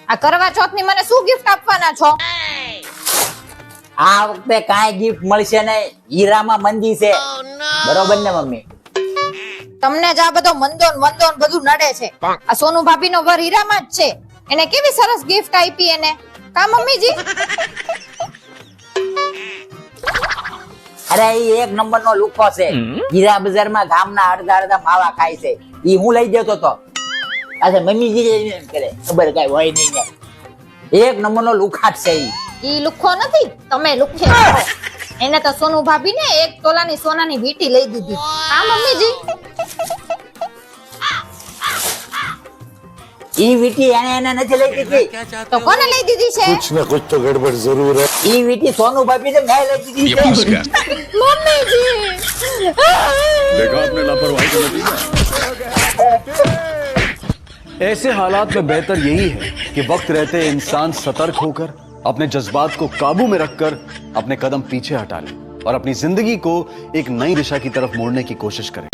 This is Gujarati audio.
આ કરવા ચોથની મને શું ગિફ્ટ આપવાના છો? આ વખતે કાંઈ ગિફ્ટ મળશે નહીં, હીરામાં મંદી છે. બરોબર ને મમ્મી? તમને જ આ બધો મંદો ને બધું નડે છે. આ સોનુ ભાભીનો વર હીરામાં જ છે. એને કેવી સરસ ગિફ્ટ આપી એને. કા મમ્મીજી? અરે ઈ એક નંબરનો લુખો છે. હીરા બજારમાં ગામના અડધા માવા ખાય છે. ઈ હું લઈ જતો તો. અચ્છા મમ્મીજી એમ કરે, ખબર કાંઈ હોય નહીં ને. એક નંબરનો લુખાટ છે ઈ. ઈ લુખો નથી, તમે લુખે છો. એને તો સોનુ ભાભી ને 1 તોલાની સોનાની વીંટી લઈ દીધી. હા મમ્મીજી? ઈ વીટી એને નથી લઈ દીધી. તો કોને લઈ દીધી છે? कुछ न कुछ तो गड़बड़ जरूर है। ઈ વીટી સોનુ ભાભી ને મેં લઈ દીધી છે. મમ્મીજી! देखा आपने लापरवाही का नतीजा। ऐसे हालात में बेहतर यही है कि वक्त रहते इंसान सतर्क होकर अपने जज्बात को काबू में रखकर अपने कदम पीछे हटा ले और अपनी जिंदगी को एक नई दिशा की तरफ मोड़ने की कोशिश करे।